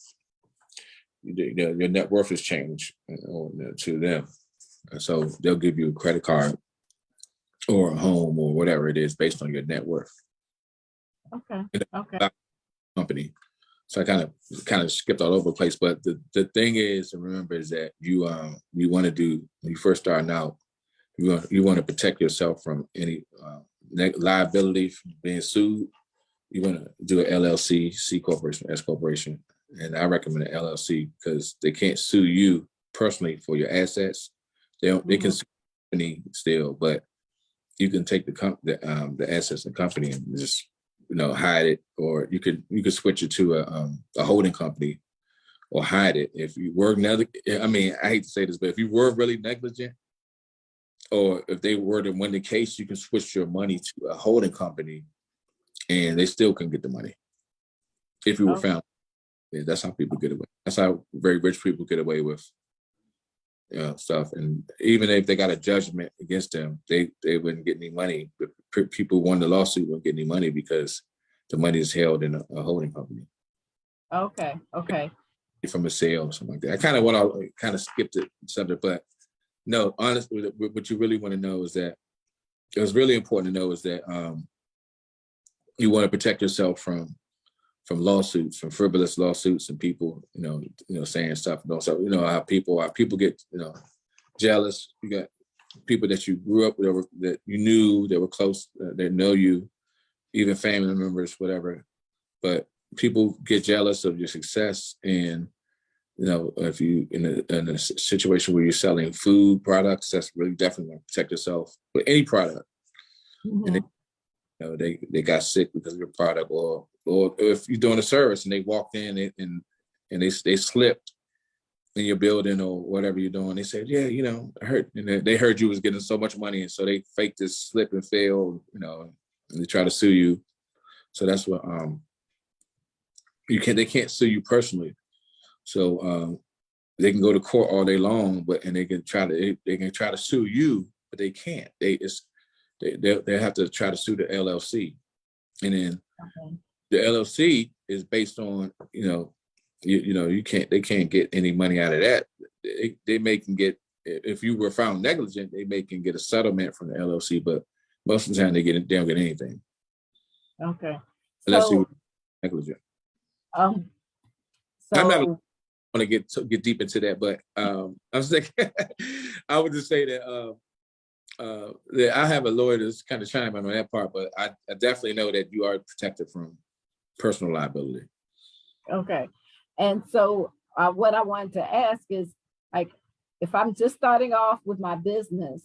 Speaker 2: your net worth has changed to them. And so they'll give you a credit card or a home or whatever it is based on your net worth.
Speaker 1: Okay.
Speaker 2: Company. So I kind of skipped all over the place, but the thing is to remember is that you want to do, when you first starting out, you want to protect yourself from any liability from being sued. You want to do an LLC, C corporation, S corporation, and I recommend an LLC because they can't sue you personally for your assets. They can sue the company still, but you can take the assets of the company and just hide it, or you could switch it to a holding company or hide it. If you were I hate to say this, but if you were really negligent, or if they were to win the case, you can switch your money to a holding company and they still can get the money if you were found. Yeah, that's how people get away. That's how very rich people get away with stuff. And even if they got a judgment against them, they wouldn't get any money. The people who won the lawsuit wouldn't get any money because the money is held in a holding company.
Speaker 1: Okay.
Speaker 2: From a sale or something like that. I kind of want to skip the subject, but no, honestly, what you really want to know is that it was really important to know is that you want to protect yourself from lawsuits, from frivolous lawsuits, and people, saying stuff. So how people get, jealous. You got people that you grew up with, that you knew, that were close, that know you, even family members, whatever. But people get jealous of your success, and if you in a situation where you're selling food products, that's really definitely going to protect yourself with any product. Mm-hmm. And they got sick because of your product, or if you're doing a service and they walked in and they slipped in your building or whatever you're doing, they said, yeah, I heard, and they heard you was getting so much money, and so they faked this slip and fail, and they try to sue you. So that's what they can't sue you personally. So they can go to court all day long, and they can try to sue you, but they can't. They have to try to sue the LLC. And then
Speaker 1: Okay.
Speaker 2: the LLC is based on, they can't get any money out of that. They may can get, if you were found negligent, they may can get a settlement from the LLC, but most of the time they don't get anything
Speaker 1: Okay.
Speaker 2: unless you were
Speaker 1: So,
Speaker 2: negligent.
Speaker 1: um,
Speaker 2: I'm not
Speaker 1: so,
Speaker 2: want to get deep into that, but I was thinking, I would just say that I have a lawyer that's kind of chime in on that part, but I definitely know that you are protected from personal liability.
Speaker 1: okay. And so, what I wanted to ask is, like, if I'm just starting off with my business,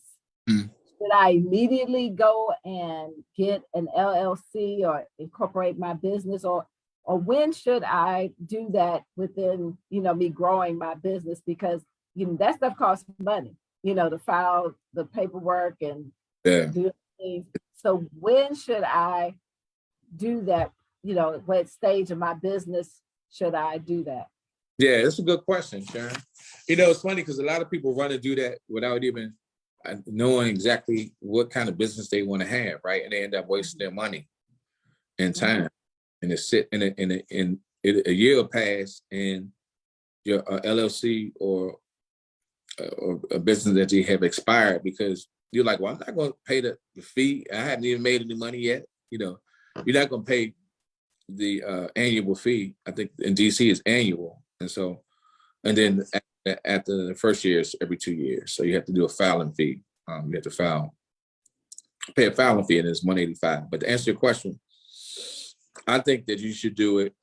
Speaker 2: Mm.
Speaker 1: should I immediately go and get an LLC or incorporate my business, or when should I do that within, me growing my business? Because, that stuff costs money, to file the paperwork and
Speaker 2: Yeah.
Speaker 1: do things. So when should I do that? What stage of my business should I do that?
Speaker 2: Yeah, that's a good question, Sharon. It's funny because a lot of people run to do that without even knowing exactly what kind of business they want to have, right? And they end up wasting their money and time, and it sit in a year will pass, and your LLC or a business that you have expired because you're like, well, I'm not going to pay the fee. I haven't even made any money yet. You're not going to pay the annual fee. I think in DC is annual, and then after the first year is every 2 years. So you have to do a filing fee. You have to pay a filing fee, and it's $185. But to answer your question, I think that you should do it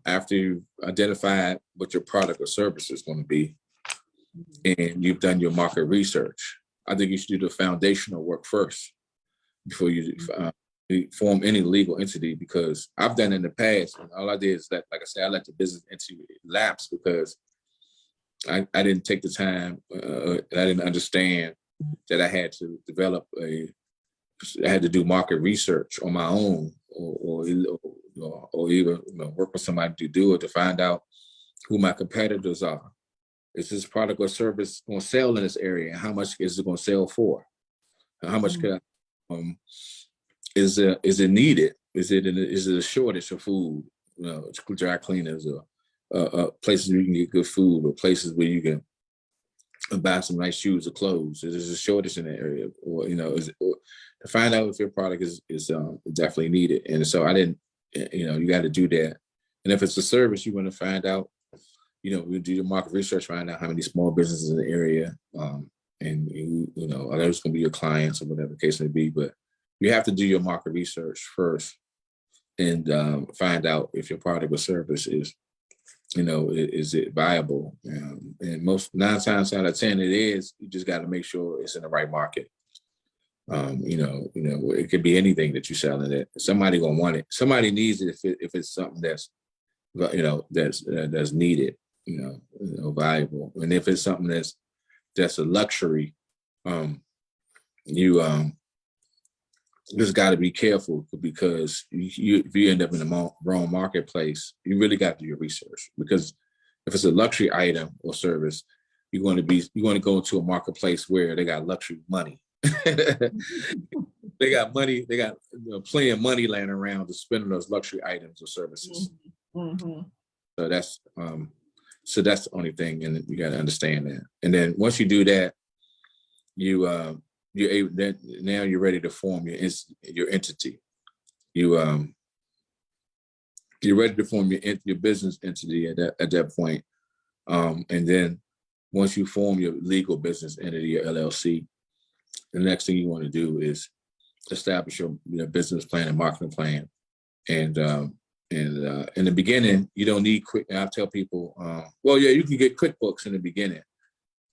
Speaker 2: after you've identified what your product or service is going to be, and you've done your market research. I think you should do the foundational work first before you form any legal entity, because I've done in the past, and all I did is that, like I said, I let the business entity lapse because I didn't take the time, and I didn't understand that I had to I had to do market research on my own, or even work with somebody to do it, to find out who my competitors are. Is this product or service going to sell in this area? And how much is it going to sell for? And how much could is it needed? Is it a shortage of food? Dry cleaners or places where you can get good food, or places where you can buy some nice shoes or clothes. Is a shortage in that area, or to find out if your product is definitely needed. And so I didn't, you got to do that. And if it's a service, you want to find out. We do your market research, find out how many small businesses in the area, and are those going to be your clients or whatever the case may be. But you have to do your market research first and find out if your product or service is it viable? And most 9 times out of 10 it is. You just got to make sure it's in the right market. It could be anything that you're selling. It somebody gonna want it. Somebody needs it if it's something that's that's needed. Valuable. And if it's something that's a luxury, you just got to be careful, because if you end up in the wrong marketplace, you really got to do your research, because if it's a luxury item or service, you want to go into a marketplace where they got luxury money. They got money. They got plenty of money laying around to spend on those luxury items or services.
Speaker 3: Mm-hmm.
Speaker 2: So that's the only thing, and you got to understand that. And then once you do that, you're able. Then now you're ready to form your entity. You're ready to form your business entity at that point. And then once you form your legal business entity, your LLC, the next thing you want to do is establish your business plan and marketing plan. And in the beginning, you don't need quick. And I tell people, you can get QuickBooks in the beginning,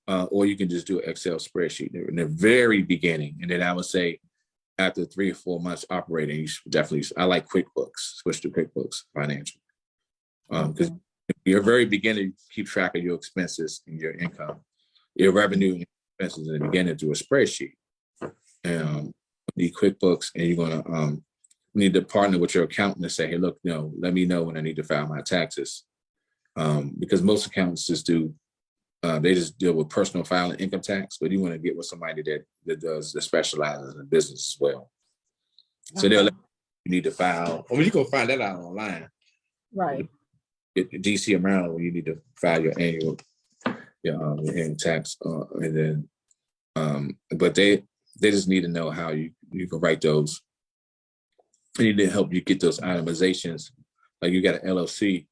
Speaker 2: or you can just do an Excel spreadsheet in the very beginning. And then I would say, after 3 or 4 months operating, you should definitely. I like QuickBooks. Switch to QuickBooks Financial, because your very beginning, you keep track of your expenses and your income, your revenue and expenses in the beginning through a spreadsheet. Need QuickBooks, and you're gonna need to partner with your accountant and say, hey, look, let me know when I need to file my taxes, because most accountants just do. They just deal with personal filing income tax, but you want to get with somebody that specializes in business as well. So they'll you need to file. I mean, you can find that out online.
Speaker 1: Right.
Speaker 2: DC or Maryland, when you need to file your annual tax, and then, but they just need to know how you can write those. They need to help you get those itemizations. Like you got an LLC,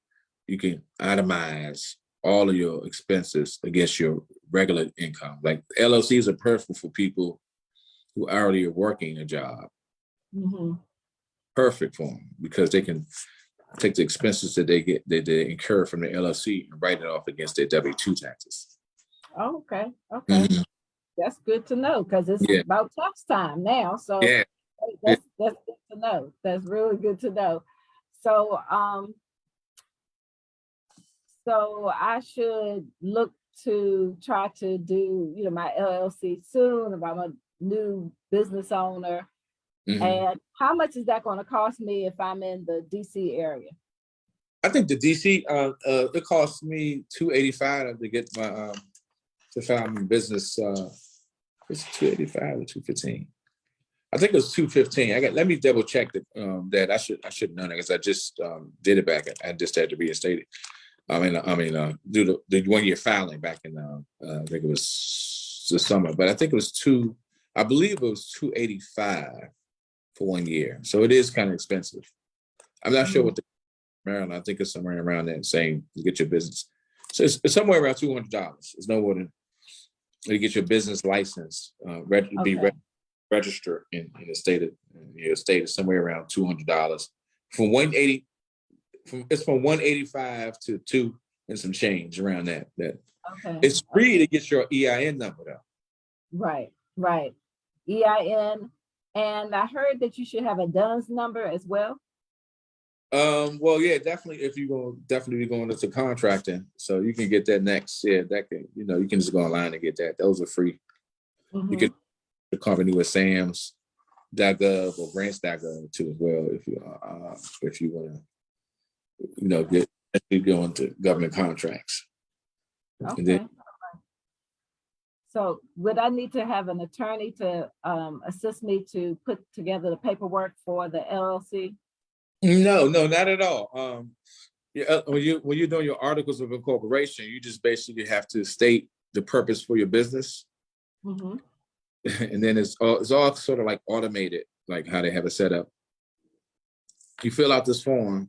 Speaker 2: you can itemize all of your expenses against your regular income. Like LLCs are perfect for people who already are working a job.
Speaker 1: Mm-hmm.
Speaker 2: Perfect for them because they can take the expenses that they incur from the LLC and write it off against their W-2 taxes.
Speaker 1: Oh, okay. Okay.
Speaker 2: Mm-hmm.
Speaker 1: That's good to know because it's about tax time now. So
Speaker 2: yeah.
Speaker 1: that's good to know. That's really good to know. So so I should look to try to do, my LLC soon if I'm a new business owner.
Speaker 2: Mm-hmm.
Speaker 1: And how much is that going to cost me if I'm in the DC area?
Speaker 2: I think the DC, it cost me $285 to get my to file my business. It's $285 or $215. I think it was $215. Let me double check that. I should have known that because I just did it back. I just had to reinstate it. Do the 1 year filing back in I think it was the summer, but I think it was I believe it was $285 for 1 year. So it is kind of expensive. I'm not sure what the Maryland. I think it's somewhere around that same to get your business. So it's somewhere around $200. It's no more than to get your business license, be registered in the state of your state is somewhere around $200. From 180, it's from 185 to 2 and some change around that.
Speaker 1: Okay.
Speaker 2: It's free to get your EIN number though.
Speaker 1: Right. EIN, and I heard that you should have a DUNS number as well.
Speaker 2: Well, yeah, definitely. If you're going to definitely be going into contracting, so you can get that next. Yeah, that can you can just go online and get that. Those are free.
Speaker 1: Mm-hmm.
Speaker 2: You can the company with SAMS.gov or grants.gov too as well if you want to go into government contracts.
Speaker 1: Okay.
Speaker 2: Then,
Speaker 1: so would I need to have an attorney to assist me to put together the paperwork for the LLC?
Speaker 2: No, not at all. When you're doing your articles of incorporation, you just basically have to state the purpose for your business.
Speaker 1: Mm-hmm.
Speaker 2: And then it's all sort of like automated, like how they have it set up. You fill out this form,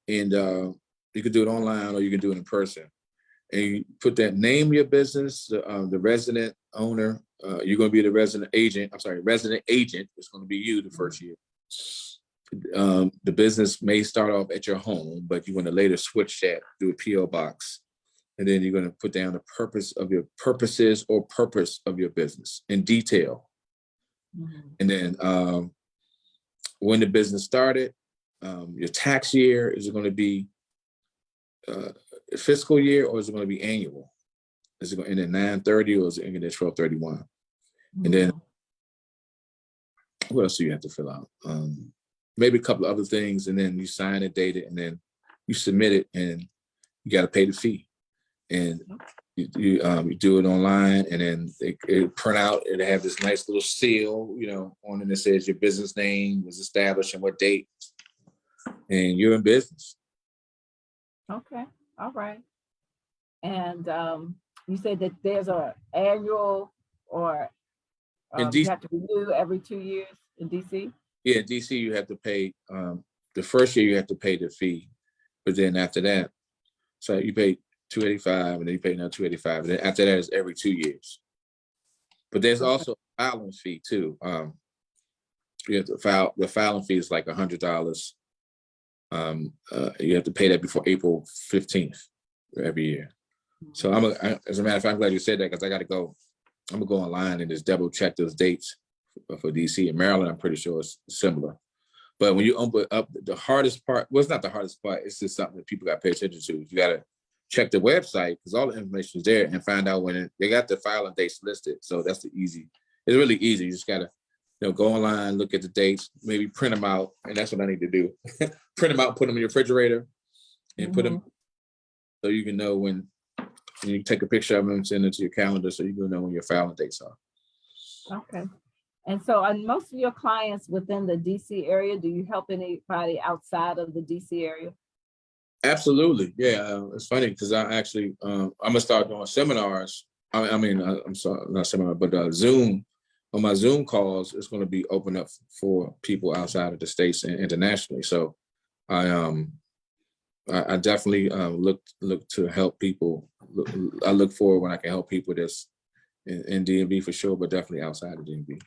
Speaker 2: and you can do it online or you can do it in person. And you put that name of your business, the resident owner. You're going to be the resident agent. Resident agent is going to be you the first year. The business may start off at your home, but you're going to later switch that to a PO box. And then you're going to put down the purpose of your business in detail. Mm-hmm. And then when the business started, your tax year, is it going to be fiscal year or is it going to be annual? Is it going to end at 9/30 or is it ending at 12/31? Mm-hmm. And then what else do you have to fill out? Maybe a couple of other things, and then you sign it, date it, and then you submit it, and you got to pay the fee. And you do it online, and then it print out. It have this nice little seal, on it that says your business name was established and what date, and you're in business.
Speaker 1: Okay, all right. And you said that there's an annual or you have to renew every 2 years in DC?
Speaker 2: Yeah, in DC you have to pay, the first year you have to pay the fee, but then after that, so you pay $285 and then you pay another $285, and then after that is every 2 years. But there's also a filing fee too. You have to file, the filing fee is like $100. You have to pay that before April 15th every year. So as a matter of fact, I'm glad you said that because I got to go. I'm gonna go online and just double check those dates for DC and Maryland. I'm pretty sure it's similar. But when you open up, the hardest part, well, it's not the hardest part. It's just something that people got to pay attention to. You got to check the website because all the information is there and find out when they got the filing dates listed. So that's it's really easy. You just got to go online, look at the dates, maybe print them out. And that's what I need to do. Print them out, put them in your refrigerator and put them so you can know when you take a picture of them and send it to your calendar so you can know when your filing dates are.
Speaker 1: Okay. And so are most of your clients within the DC area? Do you help anybody outside of the DC area?
Speaker 2: Absolutely. Yeah. It's funny because I actually, I'm gonna start doing seminars. I'm sorry, not seminar, but Zoom. On my Zoom calls, it's going to be open up for people outside of the states and internationally. So I definitely look to help people. I look forward when I can help people that's in DMV for sure, but definitely outside of DMV.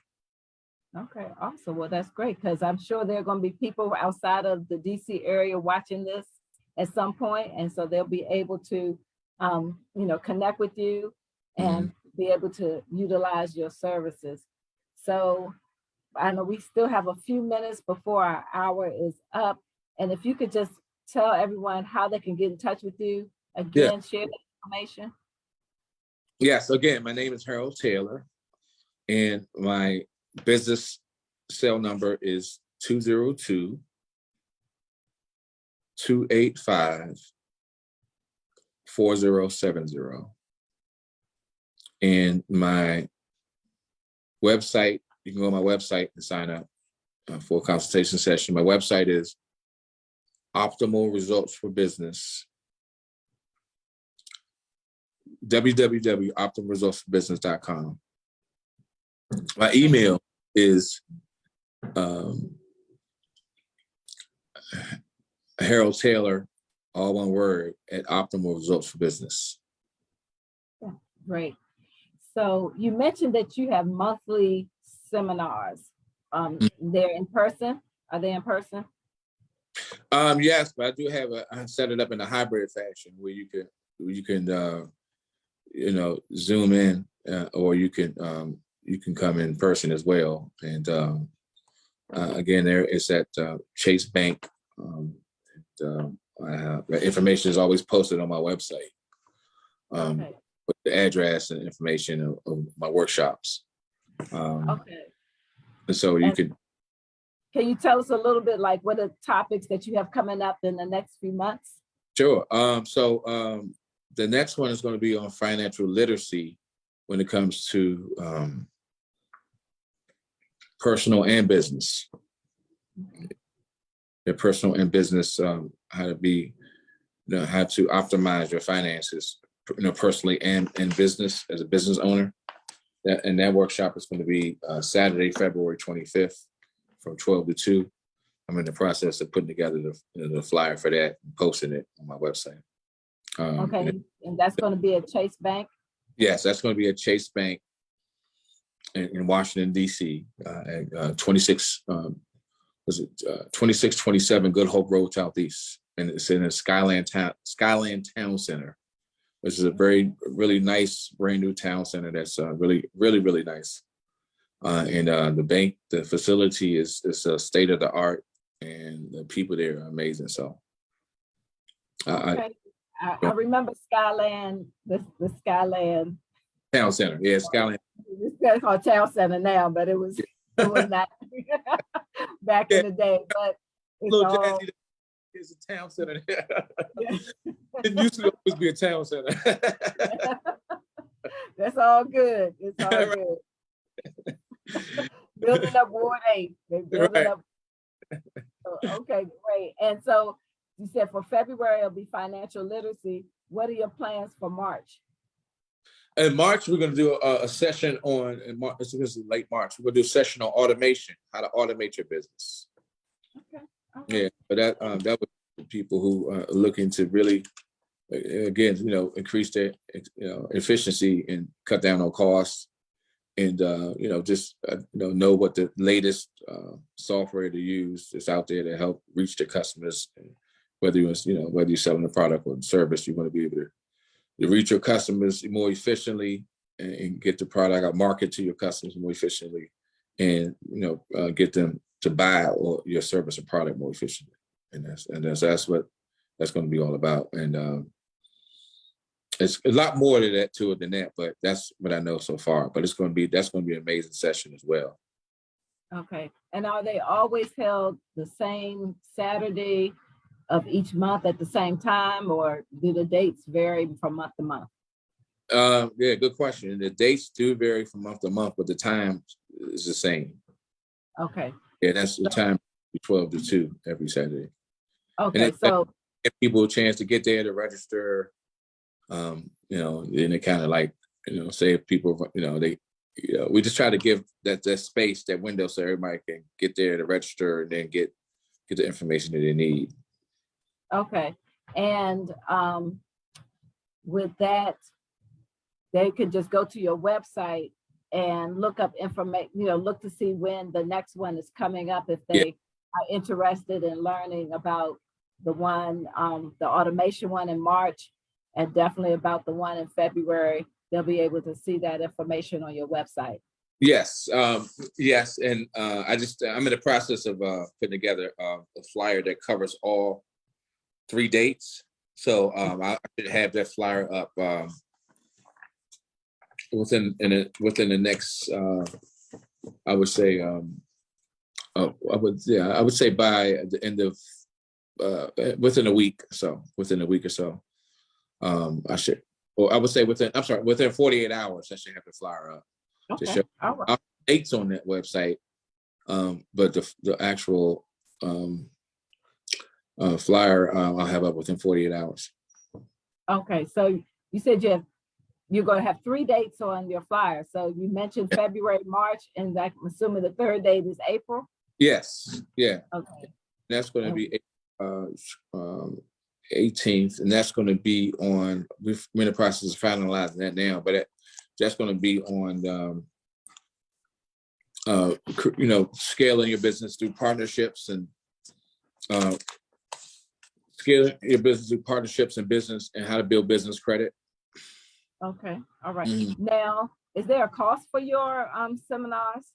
Speaker 1: Okay, awesome. Well, that's great because I'm sure there are going to be people outside of the DC area watching this at some point, and so they'll be able to, connect with you and be able to utilize your services. So I know we still have a few minutes before our hour is up, and if you could just tell everyone how they can get in touch with you again, share the information.
Speaker 2: Yes. Again, my name is Harold Taylor, and my business cell number is 202-285-4070. And my website, you can go on my website and sign up for a consultation session. My website is Optimal Results for Business, www.optimalresultsforbusiness.com. My email is Harold Taylor, all one word, at Optimal Results for Business.
Speaker 1: Yeah, great. So you mentioned that you have monthly seminars. They're in person. Are they in person?
Speaker 2: Yes, but I do have I set it up in a hybrid fashion where you can Zoom in, or you can come in person as well. And again, there is at Chase Bank. Information is always posted on my website.
Speaker 1: Okay.
Speaker 2: With the address and information of my workshops.
Speaker 1: Okay.
Speaker 2: And so can
Speaker 1: you tell us a little bit like what are topics that you have coming up in the next few months?
Speaker 2: Sure. The next one is going to be on financial literacy when it comes to personal and business. Your personal and business, how to optimize your finances, personally and in business as a business owner. That workshop is going to be Saturday, February 25th from 12 to 2. I'm in the process of putting together the flyer for that and posting it on my website.
Speaker 1: Okay, and that's going to be at Chase Bank? Yes,
Speaker 2: that's going to be at Chase Bank in Washington, D.C. At 2627 Good Hope Road Southeast. And it's in the Skyland Town Center, which is a really nice, brand new town center that's really, really, really nice. And the facility is state of the art, and the people there are amazing. So,
Speaker 1: okay. I remember Skyland, the Skyland
Speaker 2: Town Center. Yeah, Skyland.
Speaker 1: It's called Town Center now, but it was not back in the day. But
Speaker 2: it's a town center. It used to always be a town center.
Speaker 1: That's all good. It's all good. Building up Ward 8. They're building up. Okay, great. And so you said for February it'll be financial literacy. What are your plans for March?
Speaker 2: In March, we're going to do a session on, this is late March, we're going to do a session on automation, how to automate your business.
Speaker 1: Okay.
Speaker 2: Yeah, but that was people who are looking to really, again, increase their efficiency and cut down on costs, and know what the latest software to use is out there to help reach the customers. Whether you're selling a product or a service, you want to be able to reach your customers more efficiently and get the product out, market to your customers more efficiently, and get them to buy or your service or product more efficiently. And that's what that's going to be all about. And it's a lot more to it than that, but that's what I know so far. But that's going to be an amazing session as well.
Speaker 1: Okay. And are they always held the same Saturday of each month at the same time, or do the dates vary from month to month?
Speaker 2: Yeah, good question. The dates do vary from month to month, but the time is the same.
Speaker 1: Okay.
Speaker 2: Yeah, that's the time, 12 to 2 every Saturday.
Speaker 1: Okay.
Speaker 2: And
Speaker 1: So
Speaker 2: give people a chance to get there to register. And it kind of like, say if people, we just try to give that space, that window, so everybody can get there to register and then get the information that they need.
Speaker 1: okay. And with that, they could just go to your website and look up information, look to see when the next one is coming up if they are interested in learning about the one, the automation one in March, and definitely about the one in February. They'll be able to see that information on your website.
Speaker 2: Yes, yes, and I'm in the process of putting together a flyer that covers all 3 dates. So I should have that flyer up within the next, I would say, I would say by the end of within a week or so. I should, or I would say within 48 hours, I should have the flyer up.
Speaker 1: Okay.
Speaker 2: To show
Speaker 1: All right.
Speaker 2: dates on that website, but the actual flyer I'll have up within 48 hours.
Speaker 1: Okay, so you said you're going to have 3 dates on your flyer. So you mentioned February, March, and I'm assuming the 3rd date is April.
Speaker 2: Yes, yeah.
Speaker 1: Okay.
Speaker 2: That's going to be 18th, and that's going to be on. We're in the process of finalizing that now, but that's going to be on. Scaling your business through partnerships and scaling your business through partnerships and business, and how to build business credit.
Speaker 1: Okay. All right.
Speaker 2: Mm-hmm.
Speaker 1: Now, is there a cost for your seminars?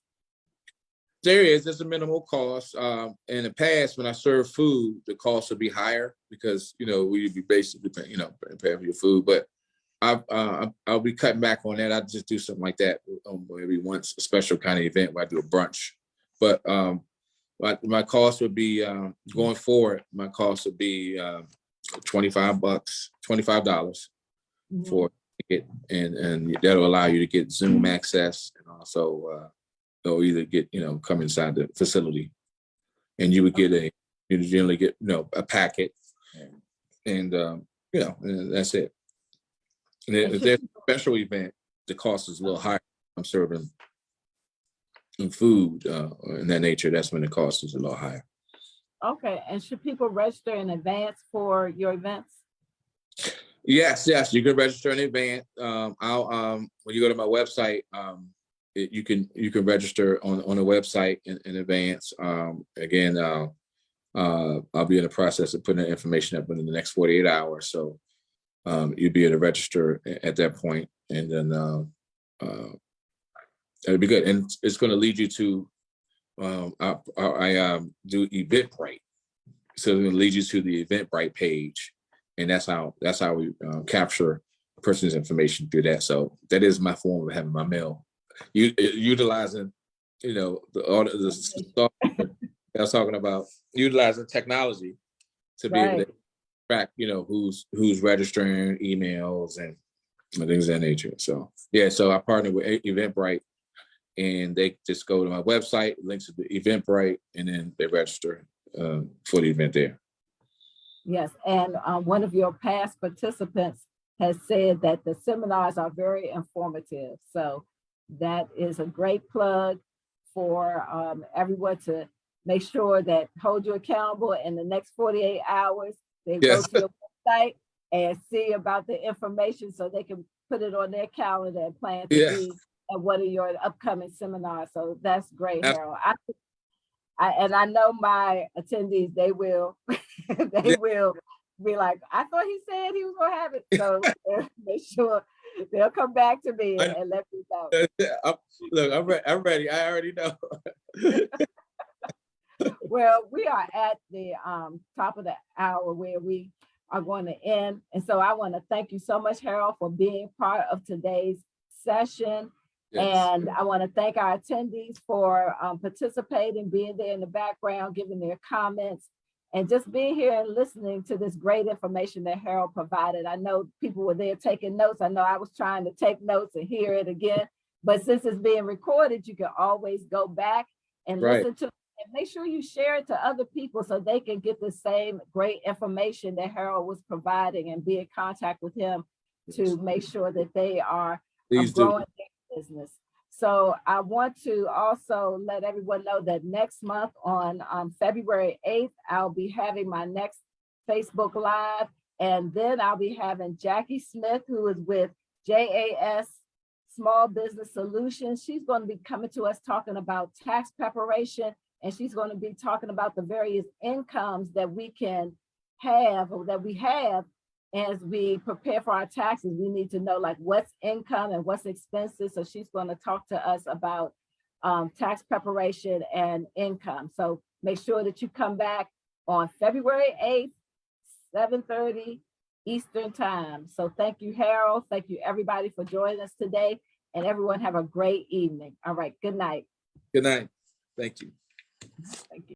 Speaker 2: There is. There's a minimal cost. In the past, when I served food, the cost would be higher because we'd be basically paying for your food. But I'll be cutting back on that. I'll just do something like that maybe once, a special kind of event where I do a brunch. But my cost would be going forward. My cost would be $25 for it, and that'll allow you to get Zoom access, and also or either get come inside the facility, and you would you generally get a packet, and and that's it. And if there's a special event, the cost is a little higher. I'm serving food in that nature. That's when the cost is a little higher.
Speaker 1: Okay, and should people register in advance for your events?
Speaker 2: Yes, you can register in advance. I'll when you go to my website, you can register on the website in advance. Again, I'll be in the process of putting that information up within the next 48 hours. So you'll be able to register at that point, and then it'll be good. And it's going to lead you to I do Eventbrite, so it's going to lead you to the Eventbrite page, and that's how we capture a person's information through that. So that is my form of having my mail. Utilizing, the stuff I was talking about, utilizing technology to be able to track, who's registering emails and things of that nature. So so I partner with Eventbrite, and they just go to my website, links to the Eventbrite, and then they register for the event there.
Speaker 1: Yes, and one of your past participants has said that the seminars are very informative. So that is a great plug for everyone to make sure that hold you accountable in the next 48 hours. They go to your website and see about the information so they can put it on their calendar and plan to be at one of your upcoming seminars. So that's great, Harold. I know my attendees, they will will be like, I thought he said he was gonna have it. So make sure they'll come back to me and let me know.
Speaker 2: Look, I'm ready. I already know.
Speaker 1: Well, we are at the top of the hour where we are going to end. And so I want to thank you so much, Harold, for being part of today's session. Yes. And I want to thank our attendees for participating, being there in the background, giving their comments. and just being here and listening to this great information that Harold provided. I know people were there taking notes. I know I was trying to take notes and hear it again, but since it's being recorded, you can always go back and listen to it, and make sure you share it to other people so they can get the same great information that Harold was providing, and be in contact with him to make sure that they are growing their business. So I want to also let everyone know that next month on February 8th, I'll be having my next Facebook Live, and then I'll be having Jackie Smith, who is with JAS Small Business Solutions. She's going to be coming to us talking about tax preparation, and she's going to be talking about the various incomes that we can have, or that we have, as we prepare for our taxes. We need to know like what's income and what's expenses. So she's going to talk to us about tax preparation and income. So make sure that you come back on February 8th, 7:30 Eastern time. So thank you, Harold. Thank you, everybody, for joining us today. And everyone have a great evening. All right. Good night.
Speaker 2: Good night. Thank you.
Speaker 1: Thank you.